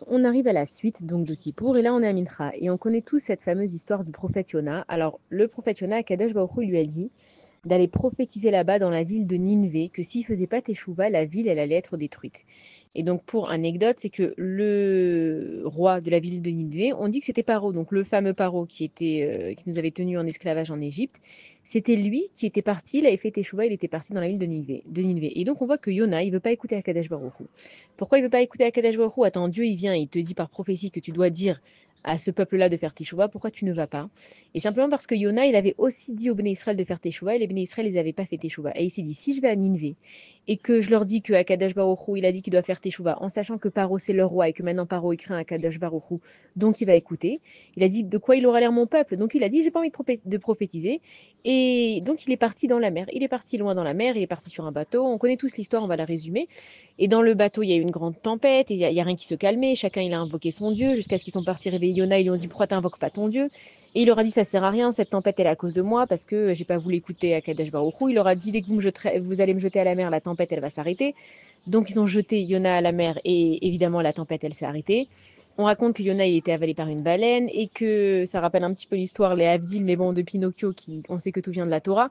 On arrive à la suite donc de Kippour et là on est à Mincha et on connaît tous cette fameuse histoire du prophète Yona. Alors le prophète Yona, Kadosh Baruch Hu lui a dit d'aller prophétiser là-bas dans la ville de Ninvé que s'il faisait pas Teshuvah, la ville elle allait être détruite. Et donc pour anecdote, c'est que le roi de la ville de Ninvé, on dit que c'était Paro, donc le fameux Paro qui nous avait tenus en esclavage en Égypte. C'était lui qui était parti, il avait fait Teshuvah, il était parti dans la ville de Ninvé. Et donc on voit que Yona, il veut pas écouter Akadosh Baruch Hu. Pourquoi il ne veut pas écouter Akadosh Baruch Hu? Attends, Dieu, il vient, il te dit par prophétie que tu dois dire à ce peuple-là de faire Teshuvah, pourquoi tu ne vas pas? Et simplement parce que Yona, il avait aussi dit aux Béné Israël de faire Teshuvah, et les Béné Israël, ils n'avaient pas fait Teshuvah. Et il s'est dit, si je vais à Ninvé, et que je leur dis que Akadosh Baruch Hu, il a dit qu'il doit faire Teshuvah, en sachant que Paro, c'est leur roi, et que maintenant Paro, il craint Akadosh Baruch Hu, donc il va écouter. Il a dit, de quoi il aura l'air mon peuple? Donc il a dit, j'ai pas envie de prophétiser. Et donc il est parti dans la mer. Il est parti loin dans la mer, il est parti sur un bateau. On connaît tous l'histoire, on va la résumer. Et dans le bateau, il y a eu une grande tempête, il y a rien qui se calmait, chacun il a invoqué son Dieu, jusqu'à ce qu'ils sont partis réveiller Yona, ils lui ont dit pourquoi t'invoques pas ton Dieu? Et il leur a dit ça sert à rien, cette tempête elle est à cause de moi, parce que j'ai pas voulu écouter Akadosh Baruch Hu. Il leur a dit dès que vous allez me jeter à la mer, la tempête elle va s'arrêter. Donc ils ont jeté Yona à la mer et évidemment la tempête elle s'est arrêtée. On raconte que Yona il était avalé par une baleine et que ça rappelle un petit peu l'histoire, les Havdil, mais bon, de Pinocchio, on sait que tout vient de la Torah.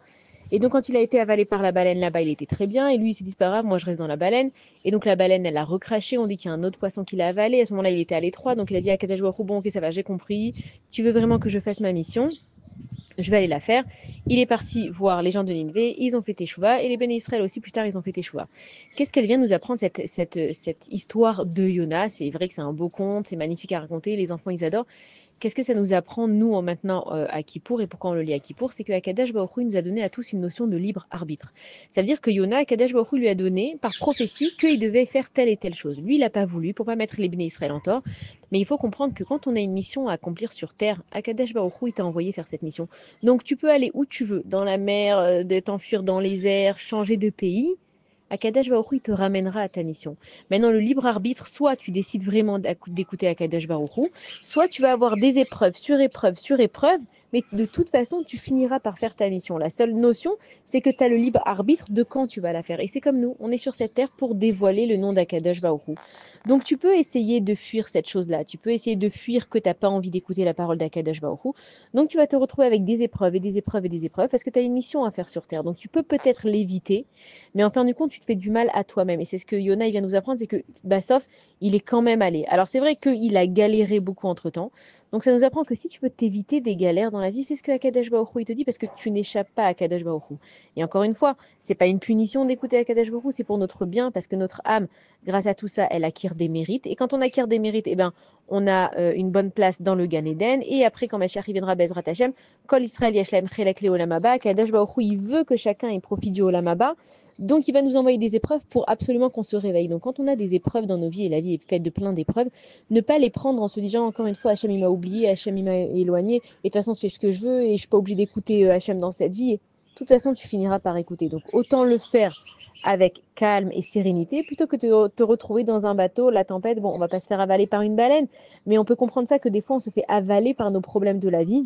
Et donc, quand il a été avalé par la baleine là-bas, il était très bien. Et lui, il s'est dit, c'est pas grave, moi, je reste dans la baleine. Et donc, la baleine, elle a recraché. On dit qu'il y a un autre poisson qui l'a avalé. À ce moment-là, il était à l'étroit. Donc, il a dit à Kadesh Baruch Hu, bon, ok, ça va, j'ai compris. Tu veux vraiment que je fasse ma mission? Je vais aller la faire. Il est parti voir les gens de Nineveh, ils ont fait Teshuvah, et les Béné Israël aussi, plus tard, ils ont fait Teshuvah. Qu'est-ce qu'elle vient nous apprendre, cette histoire de Yona? C'est vrai que c'est un beau conte, c'est magnifique à raconter, les enfants, ils adorent. Qu'est-ce que ça nous apprend, nous, maintenant, à Kippour, et pourquoi on le lit à Kippour? C'est qu'Akadash Baruch Hu, il nous a donné à tous une notion de libre arbitre. Ça veut dire que Yona, Akadash Baruch Hu lui a donné, par prophétie, qu'il devait faire telle et telle chose. Lui, il n'a pas voulu, pour pas mettre les Béné Israël en tort, mais il faut comprendre que quand on a une mission à accomplir sur Terre, Akadash Baruch Hu, il t'a envoyé faire cette mission. Donc tu peux aller où tu veux, dans la mer, de t'enfuir dans les airs, changer de pays. Akadash Baruch Hu, il te ramènera à ta mission. Maintenant, le libre arbitre, soit tu décides vraiment d'écouter Akadash Baruch Hu, soit tu vas avoir des épreuves sur épreuves sur épreuves, mais de toute façon, tu finiras par faire ta mission. La seule notion, c'est que tu as le libre arbitre de quand tu vas la faire. Et c'est comme nous, on est sur cette terre pour dévoiler le nom d'Akadash Baruch Hu. Donc tu peux essayer de fuir cette chose-là, tu peux essayer de fuir que tu n'as pas envie d'écouter la parole d'Akadash Baruch Hu. Donc tu vas te retrouver avec des épreuves et des épreuves et des épreuves parce que tu as une mission à faire sur terre. Donc tu peux peut-être l'éviter, mais en fin du compte, tu te fais du mal à toi-même. Et c'est ce que Yona il vient nous apprendre, c'est que Bassof, il est quand même allé. Alors c'est vrai qu'il a galéré beaucoup entre-temps. Donc ça nous apprend que si tu veux t'éviter des galères dans la vie, fais ce que Akadosh Baruch Hu il te dit parce que tu n'échappes pas à Akadosh Baruch Hu. Et encore une fois, c'est pas une punition d'écouter Akadosh Baruch Hu, c'est pour notre bien parce que notre âme, grâce à tout ça, elle acquiert des mérites. Et quand on acquiert des mérites, eh ben, on a une bonne place dans le Gan Eden. Et après, quand Mashiach viendra, Bezrat Hashem, Kol Israël Yashlaim Chelek Le Olam Haba, Akadosh Baruch Hu, il veut que chacun ait profit du Olam Haba. Donc, il va nous envoyer des épreuves pour absolument qu'on se réveille. Donc, quand on a des épreuves dans nos vies, et la vie est faite de plein d'épreuves, ne pas les prendre en se disant encore une fois, Hachem il m'a oublié, Hachem il m'a éloigné, et de toute façon, je fais ce que je veux, et je suis pas obligé d'écouter Hachem dans cette vie. Et de toute façon, tu finiras par écouter. Donc, autant le faire avec calme et sérénité, plutôt que de te retrouver dans un bateau, la tempête. Bon, on va pas se faire avaler par une baleine, mais on peut comprendre ça que des fois, on se fait avaler par nos problèmes de la vie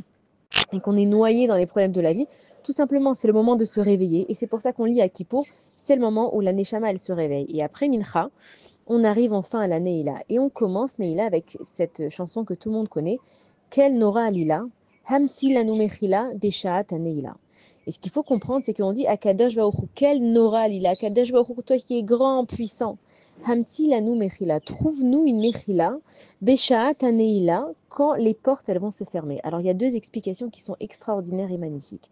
et qu'on est noyé dans les problèmes de la vie, tout simplement, c'est le moment de se réveiller. Et c'est pour ça qu'on lit à Kippour, c'est le moment où la Neshama, elle se réveille. Et après Mincha, on arrive enfin à la Neila. Et on commence Neila avec cette chanson que tout le monde connaît, Kel Nora Alila, Hamti Lanu Mechila, Beshaat Neila. Et ce qu'il faut comprendre, c'est qu'on dit Akadosh Baruch Hu, Kel Nora Alila, Akadosh Baruch Hu, toi qui es grand, puissant, Hamti Lanu Mechila, trouve-nous une Mechila, Beshaat Neila, quand les portes elles vont se fermer. Alors il y a deux explications qui sont extraordinaires et magnifiques.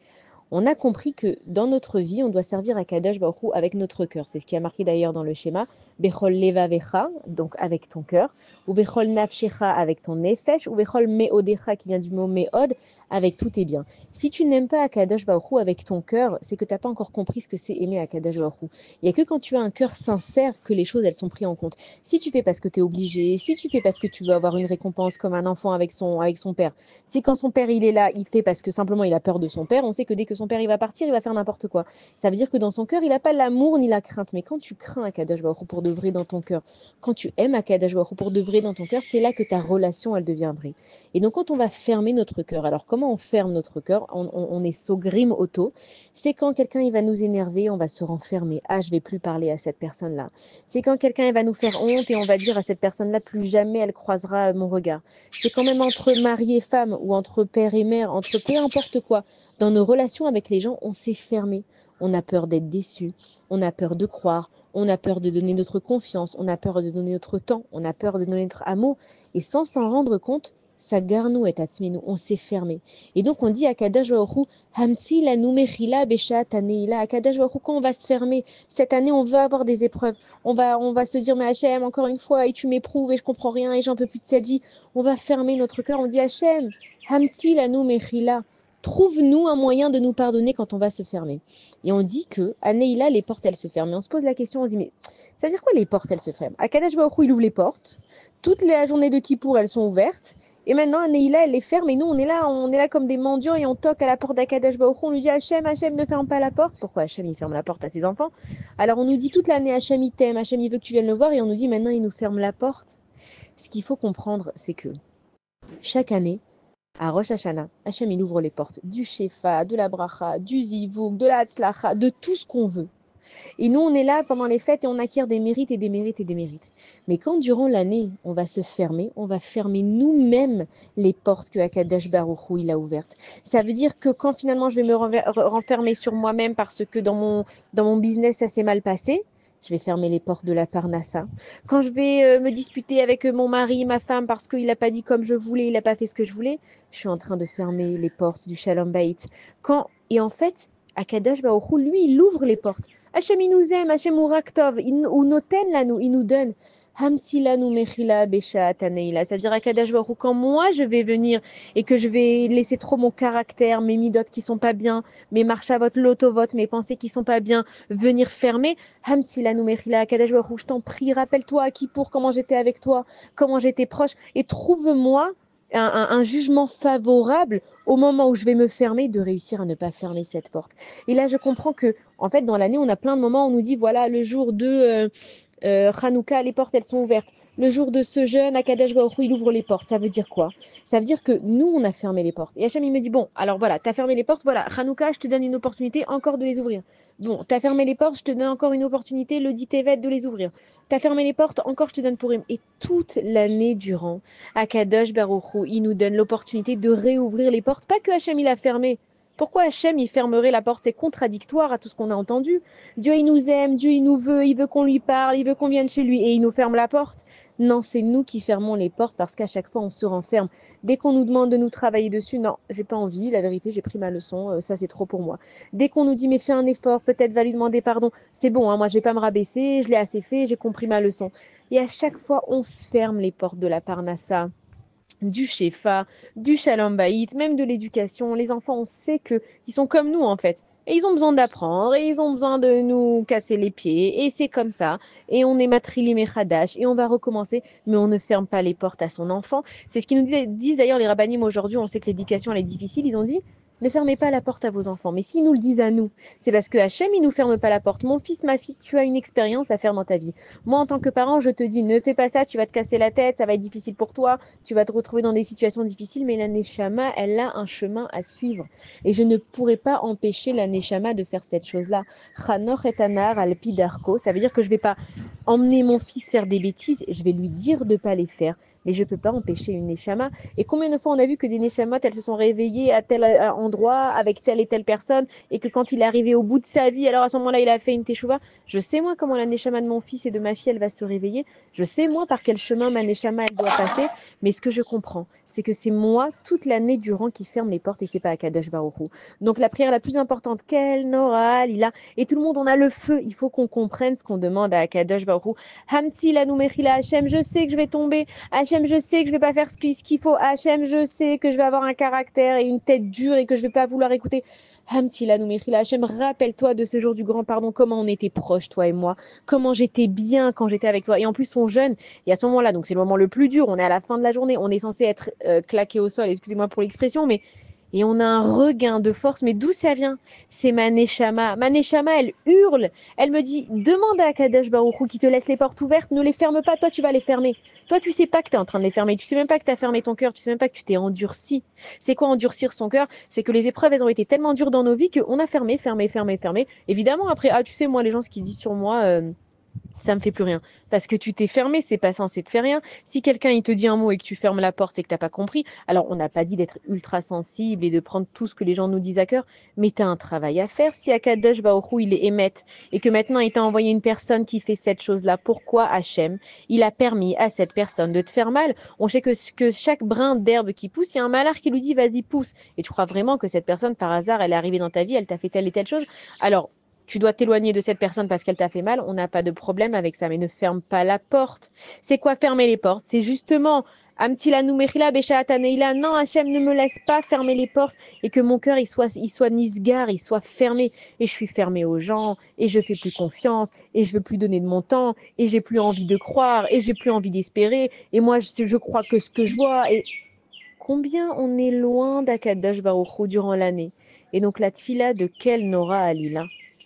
On a compris que dans notre vie, on doit servir à Kadosh Baruch Hu avec notre cœur. C'est ce qui est marqué d'ailleurs dans le schéma. Bechol levavecha, donc avec ton cœur, ou bechol nafshecha avec ton nefesh, ou bechol meodecha qui vient du mot meod, avec tous tes biens. Si tu n'aimes pas Akadosh Baruch Hu avec ton cœur, c'est que tu n'as pas encore compris ce que c'est aimer Akadosh Baruch Hu. Il n'y a que quand tu as un cœur sincère que les choses elles sont prises en compte. Si tu fais parce que tu es obligé, si tu fais parce que tu veux avoir une récompense comme un enfant avec son père, si quand son père il est là, il fait parce que simplement il a peur de son père, on sait que dès que son père il va partir, il va faire n'importe quoi. Ça veut dire que dans son cœur, il n'a pas l'amour ni la crainte. Mais quand tu crains Akadosh Baruch Hu pour de vrai dans ton cœur, quand tu aimes Akadosh Baruch Hu pour de vrai dans ton cœur, c'est là que ta relation, elle devient vraie. Et donc, quand on va fermer notre cœur, alors comment on ferme notre cœur? On est sogrim auto. C'est quand quelqu'un il va nous énerver, on va se renfermer. Ah, je vais plus parler à cette personne-là. C'est quand quelqu'un il va nous faire honte et on va dire à cette personne-là, plus jamais elle croisera mon regard. C'est quand même entre mari et femme ou entre père et mère, entre peu importe quoi. Dans nos relations avec les gens, on s'est fermé. On a peur d'être déçu, on a peur de croire, on a peur de donner notre confiance, on a peur de donner notre temps, on a peur de donner notre amour. Et sans s'en rendre compte, ça garnou et atzminu, on s'est fermé. Et donc on dit à Kadosh Baruch Hu, Hamtzi la numechila beshat aneila. À Kadosh Baruch Hu, quand on va se fermer, cette année on va avoir des épreuves. On va se dire, mais Hachem, encore une fois, et tu m'éprouves et je comprends rien et j'en peux plus de cette vie. On va fermer notre cœur, on dit Hachem, Hamtzi la numechila. Trouve-nous un moyen de nous pardonner quand on va se fermer. Et on dit que à Neila, les portes, elles se ferment. Et on se pose la question, on se dit, mais ça veut dire quoi les portes, elles se ferment? À Kadosh Baruch Hu, il ouvre les portes. Toutes les journées de Kippour, elles sont ouvertes. Et maintenant, à Neila, elle les ferme. Et nous, on est là comme des mendiants et on toque à la porte d'Akadosh Baruch Hu. On lui dit, Hachem, Hachem, ne ferme pas la porte. Pourquoi Hachem, il ferme la porte à ses enfants? Alors on nous dit toute l'année, Hachem, il t'aime, Hachem, il veut que tu viennes le voir. Et on nous dit, maintenant, il nous ferme la porte. Ce qu'il faut comprendre, c'est que chaque année, à Rosh Hashanah, Hachem, il ouvre les portes du Shefa, de la Bracha, du Zivouk, de la Hatzlacha, de tout ce qu'on veut. Et nous, on est là pendant les fêtes et on acquiert des mérites et des mérites et des mérites. Mais quand durant l'année, on va se fermer, on va fermer nous-mêmes les portes que Akadosh Baruch Hu, il a ouvertes. Ça veut dire que quand finalement je vais me renfermer sur moi-même parce que dans mon business, ça s'est mal passé, je vais fermer les portes de la Parnassa. Quand je vais me disputer avec mon mari, ma femme, parce qu'il n'a pas dit comme je voulais, il n'a pas fait ce que je voulais, je suis en train de fermer les portes du Shalom Bayit. Et en fait, Akadosh Baruch Hu, lui, il ouvre les portes. Hachem, il nous aime, Hachem Uraktov, ou noten là, il nous donne. Hamtila nous mechila besha taneila. C'est-à-dire, Akadosh Baruch Hu, quand moi je vais venir et que je vais laisser trop mon caractère, mes midotes qui sont pas bien, mes marchavot, l'autovot, mes pensées qui sont pas bien, venir fermer, Hamtila nous mechila, Akadosh Baruch Hu, je t'en prie, rappelle-toi à Kippour comment j'étais avec toi, comment j'étais proche, et trouve-moi un jugement favorable au moment où je vais me fermer, de réussir à ne pas fermer cette porte. Et là, je comprends que, en fait, dans l'année, on a plein de moments où on nous dit, voilà, le jour de Hanouka, les portes, elles sont ouvertes. Le jour de ce jeûne, Akadosh Baruch Hu, il ouvre les portes. Ça veut dire quoi? Ça veut dire que nous, on a fermé les portes. Et Hachem, il me dit, bon, alors voilà, tu as fermé les portes, voilà, Hanouka, je te donne une opportunité encore de les ouvrir. Bon, tu as fermé les portes, je te donne encore une opportunité, le dit Tevet, de les ouvrir. Tu as fermé les portes, encore je te donne Purim. Et toute l'année durant, Akadosh Baruch Hu, il nous donne l'opportunité de réouvrir les portes. Pas que Hachem, il a fermé. Pourquoi Hachem, il fermerait la porte? C'est contradictoire à tout ce qu'on a entendu. Dieu, il nous aime, Dieu, il veut qu'on lui parle, il veut qu'on vienne chez lui et il nous ferme la porte. Non, c'est nous qui fermons les portes parce qu'à chaque fois, on se renferme. Dès qu'on nous demande de nous travailler dessus, non, j'ai pas envie, la vérité, j'ai pris ma leçon, ça c'est trop pour moi. Dès qu'on nous dit, mais fais un effort, peut-être va lui demander pardon, c'est bon, hein, moi je vais pas me rabaisser, je l'ai assez fait, j'ai compris ma leçon. Et à chaque fois, on ferme les portes de la Parnassa, du Shefa, du Shalom Bayit, même de l'éducation. Les enfants, on sait qu'ils sont comme nous en fait. Et ils ont besoin d'apprendre, et ils ont besoin de nous casser les pieds, et c'est comme ça. Et on est matrilim et chadash, et on va recommencer, mais on ne ferme pas les portes à son enfant. C'est ce qu'ils nous disent d'ailleurs les rabbinim aujourd'hui. On sait que l'éducation, elle est difficile. Ils ont dit, ne fermez pas la porte à vos enfants. Mais s'ils nous le disent à nous, c'est parce que Hachem, il nous ferme pas la porte. Mon fils, ma fille, tu as une expérience à faire dans ta vie. Moi, en tant que parent, je te dis, ne fais pas ça, tu vas te casser la tête, ça va être difficile pour toi, tu vas te retrouver dans des situations difficiles, mais la Neshama, elle a un chemin à suivre. Et je ne pourrais pas empêcher la Neshama de faire cette chose-là. Chanoch et anar al pidarko, ça veut dire que je ne vais pas emmener mon fils faire des bêtises, je vais lui dire de ne pas les faire, mais je ne peux pas empêcher une Neshama. Et combien de fois on a vu que des Neshamot, elles se sont réveillées à tel endroit, avec telle et telle personne, et que quand il est arrivé au bout de sa vie, alors à ce moment-là, il a fait une teshuva. Je sais moi comment la Neshama de mon fils et de ma fille, elle va se réveiller. Je sais moi par quel chemin ma Neshama, elle doit passer. Mais ce que je comprends, c'est que c'est moi, toute l'année durant, qui ferme les portes et c'est pas Akadosh Baruch Hu. Donc la prière la plus importante, quelle Nora, Lila, et tout le monde, on a le feu. Il faut qu'on comprenne ce qu'on demande à Akadosh Baruch Hu. Hamtzi la numechila, Hachem, je sais que je vais tomber. Hachem, je sais que je vais pas faire ce qu'il faut. Hachem, je sais que je vais avoir un caractère et une tête dure et que je vais pas vouloir écouter. Hamtzi la numechila, Hachem, rappelle-toi de ce jour du grand pardon, comment on était proches, toi et moi, comment j'étais bien quand j'étais avec toi. Et en plus, on jeûne. Et à ce moment-là, donc c'est le moment le plus dur, on est à la fin de la journée, on est censé être claqué au sol, excusez-moi pour l'expression, mais Et on a un regain de force, mais d'où ça vient? C'est ma neshama. Ma neshama, elle hurle. Elle me dit, demande à Kadosh Baruch Hu qui te laisse les portes ouvertes, ne les ferme pas, toi tu vas les fermer. Toi tu sais pas que tu es en train de les fermer, tu sais même pas que tu as fermé ton cœur, tu sais même pas que tu t'es endurci. C'est quoi endurcir son cœur? C'est que les épreuves, elles ont été tellement dures dans nos vies qu'on a fermé, fermé, fermé, fermé. Évidemment, après, ah tu sais, moi, les gens, ce qu'ils disent sur moi, ça me fait plus rien. Parce que tu t'es fermé, c'est pas censé te faire rien. Si quelqu'un il te dit un mot et que tu fermes la porte, c'est que t'as pas compris. Alors on n'a pas dit d'être ultra sensible et de prendre tout ce que les gens nous disent à cœur, mais tu as un travail à faire. Si Akadosh Baruch Hu, il est émette et que maintenant il t'a envoyé une personne qui fait cette chose-là, pourquoi Hachem il a permis à cette personne de te faire mal? On sait que chaque brin d'herbe qui pousse, il y a un malheur qui lui dit vas-y pousse. Et tu crois vraiment que cette personne par hasard elle est arrivée dans ta vie, elle t'a fait telle et telle chose? Alors tu dois t'éloigner de cette personne parce qu'elle t'a fait mal, on n'a pas de problème avec ça, mais ne ferme pas la porte. C'est quoi fermer les portes? C'est justement Amtilanu Mechila Beshaat Neila. Non, Hachem, ne me laisse pas fermer les portes et que mon cœur il soit nisgar, il soit fermé. Et je suis fermée aux gens, et je fais plus confiance, et je veux plus donner de mon temps, et j'ai plus envie de croire, et j'ai plus envie d'espérer, et moi je crois que ce que je vois. Et combien on est loin d'Akadosh Baruch Hu durant l'année. Et donc la tfila de quel Nora Alila,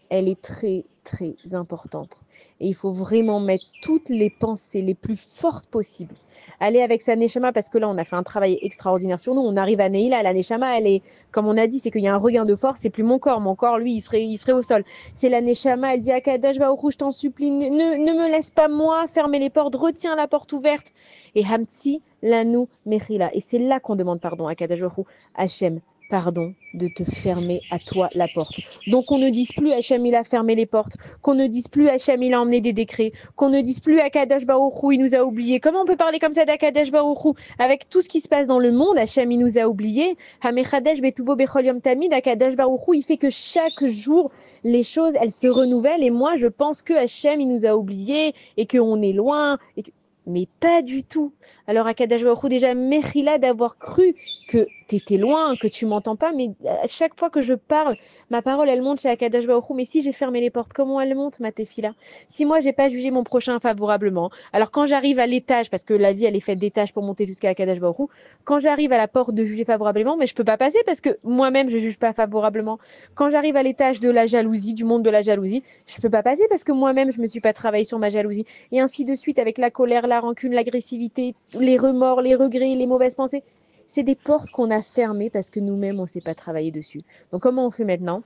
elle est très très importante. Et il faut vraiment mettre toutes les pensées les plus fortes possibles. Aller avec sa Neshama, parce que là on a fait un travail extraordinaire sur nous, on arrive à Neila, la Neshama, elle est, comme on a dit, c'est qu'il y a un regain de force, c'est plus mon corps lui, il serait au sol. C'est la Neshama, elle dit à Kadosh Baruch Hu, je t'en supplie, ne me laisse pas moi fermer les portes, retiens la porte ouverte. Et Hamtsi, Lanou, Mechila. Et c'est là qu'on demande pardon à Kadosh Baruch Hu, Hachem, pardon de te fermer à toi la porte. Donc on ne dise plus Hachem il a fermé les portes, qu'on ne dise plus Hachem il a emmené des décrets, qu'on ne dise plus Akadosh Baruch Hu il nous a oubliés. Comment on peut parler comme ça d'Akadosh Baruch Hu avec tout ce qui se passe dans le monde? Hachem il nous a oubliés. Hamechadesh betuvo bechol yom tamid. Akadosh Baruch Hu il fait que chaque jour les choses elles se renouvellent et moi je pense que Hachem il nous a oubliés et qu'on est loin et que... Mais pas du tout. Alors, Akadosh Baruch Hu, déjà, Mechila d'avoir cru que tu étais loin, que tu m'entends pas, mais à chaque fois que je parle, ma parole, elle monte chez Akadosh Baruch Hu. Mais si j'ai fermé les portes, comment elle monte, ma tefila? Si moi, j'ai pas jugé mon prochain favorablement, alors quand j'arrive à l'étage, parce que la vie, elle est faite d'étages pour monter jusqu'à Akadosh Baruch Hu, quand j'arrive à la porte de juger favorablement, mais je peux pas passer parce que moi-même, je juge pas favorablement. Quand j'arrive à l'étage de la jalousie, du monde de la jalousie, je peux pas passer parce que moi-même, je me suis pas travaillé sur ma jalousie. Et ainsi de suite avec la colère, la rancune, l'agressivité, les remords, les regrets, les mauvaises pensées. C'est des portes qu'on a fermées parce que nous-mêmes, on ne s'est pas travaillé dessus. Donc comment on fait maintenant?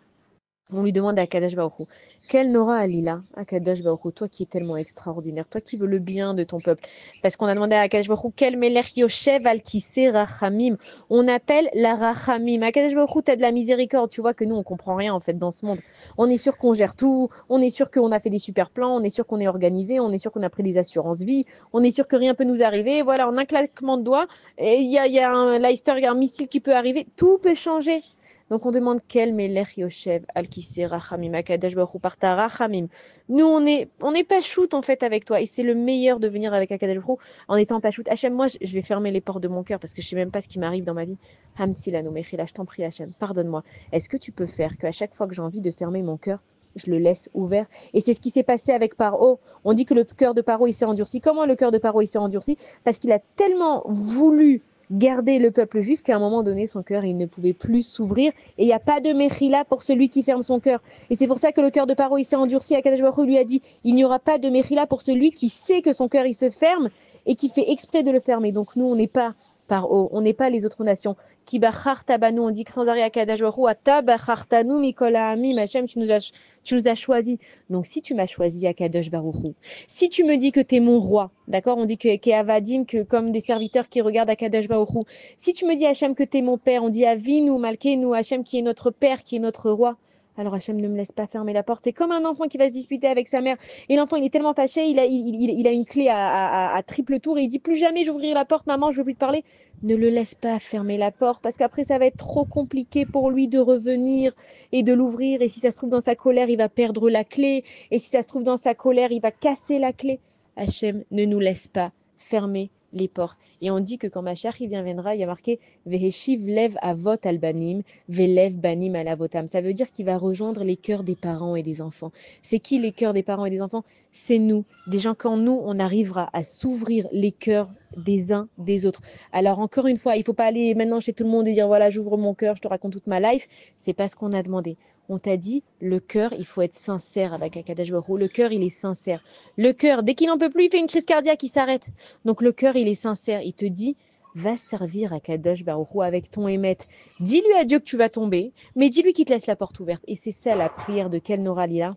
On lui demande à Akadosh Baruch Hu, quelle Nora Alila, Akadosh Baruch Hu, toi qui es tellement extraordinaire, toi qui veux le bien de ton peuple. Parce qu'on a demandé à Akadosh Baruch Hu, quel Melech Yoshev al Kiseh Rachamim. On appelle la Rachamim. Akadosh Baruch Hu, t'as de la miséricorde. Tu vois que nous, on comprend rien en fait dans ce monde. On est sûr qu'on gère tout, on est sûr qu'on a fait des super plans, on est sûr qu'on est organisé, on est sûr qu'on a pris des assurances vie, on est sûr que rien peut nous arriver. Voilà, en un claquement de doigts, il y a un Leicester, il y a un missile qui peut arriver, tout peut changer. Donc on demande quel Melech Yoshev al Kiseh Rachamim Akadosh Baruch Hu par ta Rachamim. Nous on est pas shoot en fait avec toi et c'est le meilleur de venir avec Akadosh Baruch Hu en étant pas shoot. Hachem, moi je vais fermer les portes de mon cœur parce que je sais même pas ce qui m'arrive dans ma vie. Hamti lanu mechila, je t'en prie Hachem, pardonne-moi. Est-ce que tu peux faire qu'à chaque fois que j'ai envie de fermer mon cœur, je le laisse ouvert? Et c'est ce qui s'est passé avec Paro. On dit que le cœur de Paro il s'est endurci. Comment le cœur de Paro il s'est endurci? Parce qu'il a tellement voulu garder le peuple juif qu'à un moment donné son cœur il ne pouvait plus s'ouvrir et il n'y a pas de Mechila pour celui qui ferme son cœur. Et c'est pour ça que le cœur de Paro il s'est endurci. Akadosh Baruch Hu lui a dit il n'y aura pas de Mechila pour celui qui sait que son cœur il se ferme et qui fait exprès de le fermer. Donc nous on n'est pas Paro, on n'est pas les autres nations. Ki bacharta banu, on dit que sans arrêt Akadosh Baruch Hu ata bachartanu mikol ha'amim. Hachem, tu nous as choisi. Donc si tu m'as choisi Akadosh Baruch Hu, si tu me dis que tu es mon roi, d'accord, on dit que Avadim, que comme des serviteurs qui regardent Akadosh Baruch Hu, si tu me dis Hachem que tu es mon père, on dit Avinu Malkeinu, Hachem qui est notre père, qui est notre roi. Alors Hachem ne me laisse pas fermer la porte. C'est comme un enfant qui va se disputer avec sa mère. Et l'enfant, il est tellement fâché, il a une clé à triple tour et il dit plus jamais j'ouvrirai la porte, maman, je veux plus te parler. Ne le laisse pas fermer la porte parce qu'après, ça va être trop compliqué pour lui de revenir et de l'ouvrir. Et si ça se trouve dans sa colère, il va perdre la clé. Et si ça se trouve dans sa colère, il va casser la clé. Hachem ne nous laisse pas fermer les portes. Et on dit que quand Mashiach il viendra, il y a marqué Veheshiv lev avot albanim, velev banim alavotam. Ça veut dire qu'il va rejoindre les cœurs des parents et des enfants. C'est qui les cœurs des parents et des enfants? C'est nous. Déjà quand nous, on arrivera à s'ouvrir les cœurs des uns des autres. Alors encore une fois, il ne faut pas aller maintenant chez tout le monde et dire voilà, j'ouvre mon cœur, je te raconte toute ma life. C'est pas ce qu'on a demandé. On t'a dit, le cœur, il faut être sincère avec Akadosh Baruch Hu. Le cœur, il est sincère. Le cœur, dès qu'il n'en peut plus, il fait une crise cardiaque, il s'arrête. Donc le cœur, il est sincère. Il te dit, va servir Akadosh Baruch Hu avec ton émet. Dis-lui à Dieu que tu vas tomber, mais dis-lui qu'il te laisse la porte ouverte. Et c'est ça la prière de Kel Nora Lila,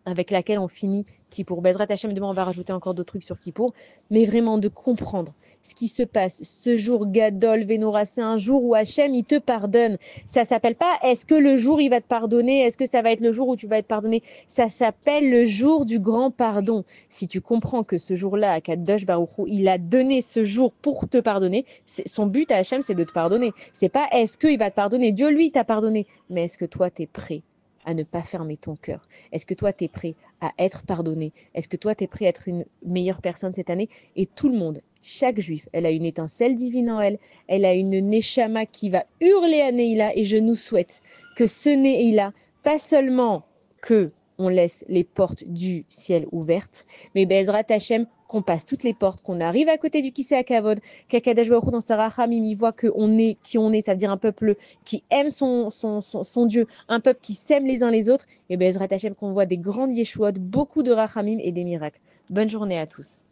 avec laquelle on finit Kippour. Bezrat Hashem, demain, on va rajouter encore d'autres trucs sur Kippour, mais vraiment de comprendre ce qui se passe. Ce jour Gadol Venora, c'est un jour où Hashem, il te pardonne. Ça s'appelle pas est-ce que le jour, il va te pardonner, est-ce que ça va être le jour où tu vas être pardonné. Ça s'appelle le jour du grand pardon. Si tu comprends que ce jour-là, à Kadosh Baruch Hu, il a donné ce jour pour te pardonner, son but à Hashem, c'est de te pardonner. C'est pas est-ce qu'il va te pardonner. Dieu, lui, t'a pardonné. Mais est-ce que toi, tu es prêt à ne pas fermer ton cœur? Est-ce que toi, tu es prêt à être pardonné? Est-ce que toi, tu es prêt à être une meilleure personne cette année? Et tout le monde, chaque juif, elle a une étincelle divine en elle, elle a une neshama qui va hurler à Neila, et je nous souhaite que ce Neila, pas seulement que on laisse les portes du ciel ouvertes, mais Bezrat Hashem, qu'on passe toutes les portes, qu'on arrive à côté du Kisei Hakavod, qu'Akadosh Baruch Hu dans sa Rachamim, il voit qu'on est qui on est, ça veut dire un peuple qui aime son Dieu, un peuple qui s'aime les uns les autres, et Bezrat Hashem qu'on voit des grandes Yeshuot, beaucoup de Rachamim et des miracles. Bonne journée à tous.